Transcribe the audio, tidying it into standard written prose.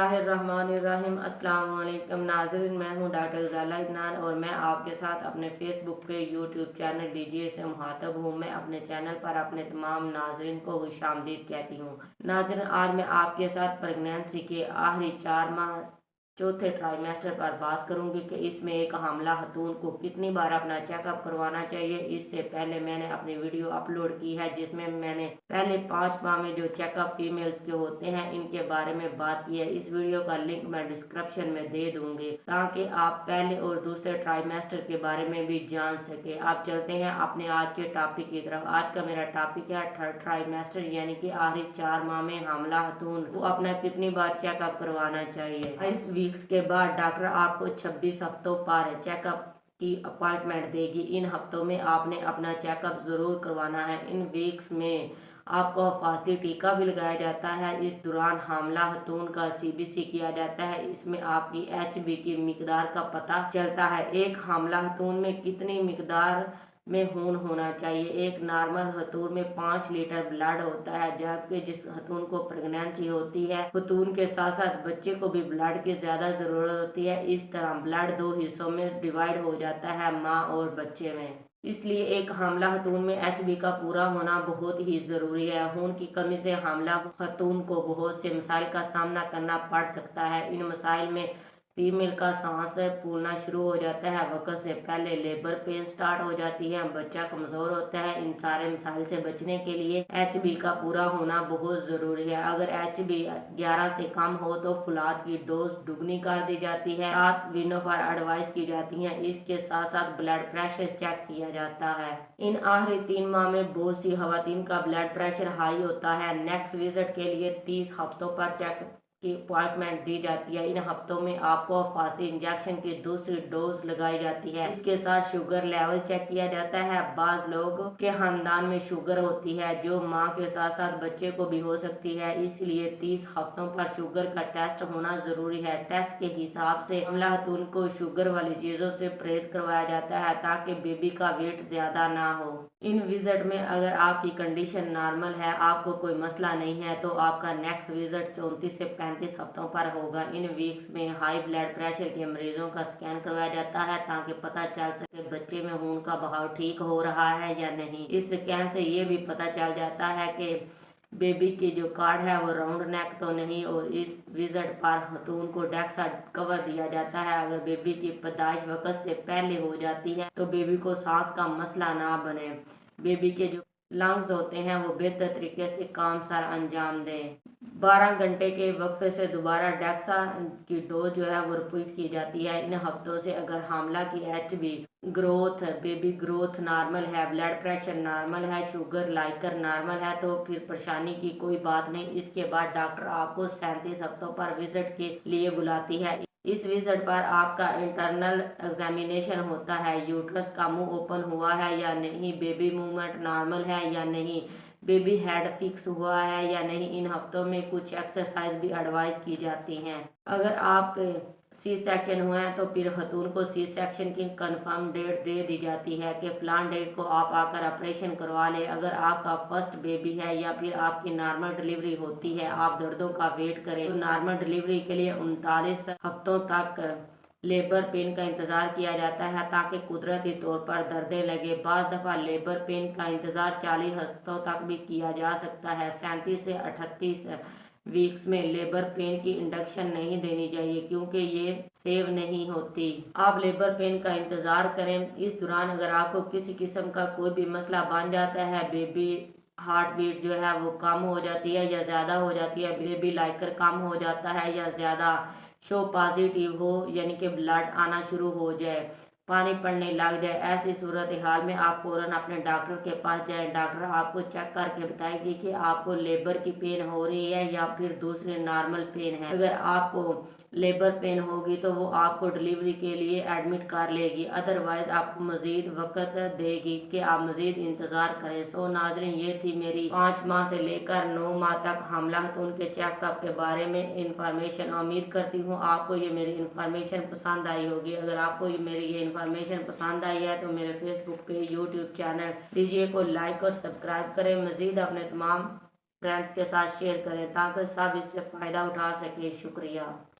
बिस्मिल्लाहिर्रहमानिर्रहीम। अस्सलाम वालेकुम नाज़रीन, मैं हूं डॉक्टर ज़ाला इदनान और मैं आपके साथ अपने फेसबुक पे यूट्यूब चैनल डीजीए से मुखातब हूं। मैं अपने चैनल पर अपने तमाम नाज़रीन को खुशामदीद कहती हूं। नाज़रीन, आज मैं आपके साथ प्रेगनेंसी के आखिरी 4 माह चौथे ट्राइमेस्टर पर बात करूंगी कि इसमें एक हामला खतून को कितनी बार अपना चेकअप करवाना चाहिए। इससे पहले मैंने अपनी वीडियो अपलोड की है जिसमें मैंने पहले 5 माह में जो चेकअप फीमेल्स के होते हैं इनके बारे में बात की है। इस वीडियो का लिंक मैं डिस्क्रिप्शन में दे दूंगी ताकि आप पहले और दूसरे ट्राइमेस्टर के बारे में भी जान सके। आप चलते हैं अपने आज के टॉपिक की तरफ। आज का मेरा टॉपिक है थर्ड ट्राइमेस्टर यानी कि आखिरी 4 माह में हामला खतून को अपना कितनी बार चेकअप करवाना चाहिए। इस वीक्स के बाद डॉक्टर आपको 26 हफ्तों पर चेकअप की अपॉइंटमेंट देगी। इन हफ्तों में आपने अपना चेकअप जरूर करवाना है। इन वीक्स में आपको हिफाजती टीका भी लगाया जाता है। इस दौरान हामला खतून का सीबीसी किया जाता है। इसमें आपकी एचबी की मिकदार का पता चलता है। एक हामला खतून में कितनी मिकदार में खून होना चाहिए। एक नॉर्मल खतून में 5 लीटर ब्लड होता है, जबकि जिस खतून को प्रेगनेंसी होती है खतून के साथ साथ बच्चे को भी ब्लड की ज्यादा जरूरत होती है। इस तरह ब्लड 2 हिस्सों में डिवाइड हो जाता है, माँ और बच्चे में। इसलिए एक हामला खतून में एचबी का पूरा होना बहुत ही जरूरी है। खून की कमी से हामला खतून को बहुत से मसाइल का सामना करना पड़ सकता है। इन मसाइल में फीमेल का सांस फूलना शुरू हो जाता है, वक्त से पहले लेबर पेन स्टार्ट हो जाती है, बच्चा कमजोर होता है। इन सारे मसाइल से बचने के लिए एचबी का पूरा होना बहुत जरूरी है। अगर एचबी 11 से कम हो तो फुलाद की डोज दुगनी कर दी जाती है। 7 विनोफर एडवाइस की जाती है। इसके साथ साथ ब्लड प्रेशर चेक किया जाता है। इन आखिरी 3 माह में बहुत सी खवातीन का ब्लड प्रेशर हाई होता है। नेक्स्ट विजिट के लिए 30 हफ्तों पर चेक की अपॉइंटमेंट दी जाती है। इन हफ्तों में आपको हिफाजती इंजेक्शन की दूसरी डोज लगाई जाती है। इसके साथ शुगर लेवल चेक किया जाता है। बाज लोगों के खानदान में शुगर होती है जो माँ के साथ साथ बच्चे को भी हो सकती है, इसलिए 30 हफ्तों पर शुगर का टेस्ट होना जरूरी है। टेस्ट के हिसाब से हमला खतून को शुगर वाली चीजों से परहेज करवाया जाता है ताकि बेबी का वेट ज्यादा ना हो। इन विजिट में अगर आपकी कंडीशन नॉर्मल है, आपको कोई मसला नहीं है, तो आपका नेक्स्ट विजिट 34 से 35 हफ्तों पर होगा। इन वीक्स में हाई ब्लड प्रेशर के मरीजों का स्कैन करवाया जाता है ताकि पता चल सके बच्चे में खून का बहाव ठीक हो रहा है या नहीं। इस स्कैन से ये भी पता चल जाता है कि बेबी की जो कार्ड है वो राउंड नेक तो नहीं। और इस विजिट पर खतून को डेक्सा कवर दिया जाता है। अगर बेबी की पैदाइश वक्त से पहले हो जाती है तो बेबी को सांस का मसला ना बने, बेबी के जो लंग्स होते हैं वो बेहतर तरीके से काम सर अंजाम दें। 12 घंटे के वक्फे से दोबारा डेक्सा की डोज जो है वो रिपीट की जाती है। इन हफ्तों से अगर हामला की HB growth, baby growth normal है, ब्लड प्रेशर नॉर्मल है, शुगर लाइकर नॉर्मल है तो फिर परेशानी की कोई बात नहीं। इसके बाद डॉक्टर आपको 37 हफ्तों पर विजिट के लिए बुलाती है। इस विजिट पर आपका इंटरनल एग्जामिनेशन होता है। यूट्रस का मुंह ओपन हुआ है या नहीं, बेबी मूवमेंट नॉर्मल है या नहीं, बेबी हेड फिक्स हुआ है या नहीं। इन हफ्तों में कुछ एक्सरसाइज भी एडवाइस की जाती हैं। अगर आप सी सेक्शन हुए हैं तो फिर खतून को सी सेक्शन की कंफर्म डेट दे दी जाती है कि फलान डेट को आप आकर ऑपरेशन करवा लें। अगर आपका फर्स्ट बेबी है या फिर आपकी नॉर्मल डिलीवरी होती है, आप दर्दों का वेट करें तो नॉर्मल डिलीवरी के लिए 39 हफ्तों तक लेबर पेन का इंतजार किया जाता है ताकि कुदरती तौर पर दर्दें लगे। बाज़ दफ़ा लेबर पेन का इंतजार 40 हफ्तों तक भी किया जा सकता है। 37 से 38 वीक्स में लेबर पेन की इंडक्शन नहीं देनी चाहिए क्योंकि ये सेव नहीं होती। आप लेबर पेन का इंतजार करें। इस दौरान अगर आपको किसी किस्म का कोई भी मसला बन जाता है, बेबी हार्ट बीट जो है वो कम हो जाती है या ज़्यादा हो जाती है, बेबी लाइकर कम हो जाता है या ज़्यादा शो पॉजिटिव हो यानी कि ब्लड आना शुरू हो जाए, पानी पड़ने लग जाए, ऐसी सूरत हाल में आप फौरन अपने डॉक्टर के पास जाएं। डॉक्टर आपको चेक करके बताएगी कि आपको लेबर की पेन हो रही है या फिर दूसरी नॉर्मल पेन है। अगर आपको लेबर पेन होगी तो वो आपको डिलीवरी के लिए एडमिट कर लेगी, अदरवाइज आपको मजीद वक्त देगी कि आप मजीद इंतज़ार करें। सो नाजरीन, ये थी मेरी 5 माह से लेकर 9 माह तक हमला खतून के चेकअप के बारे में इंफॉर्मेशन। उम्मीद करती हूँ आपको ये मेरी इंफॉर्मेशन पसंद आई होगी। अगर आपको मेरी ये इंफॉर्मेशन पसंद आई है तो मेरे फेसबुक पे, यूट्यूब चैनल डीजे को लाइक और सब्सक्राइब करें। मजीद अपने तमाम فرینڈس کے ساتھ شیئر کریں تاکہ سب اس سے فائدہ اٹھا سکیں۔ شکریہ۔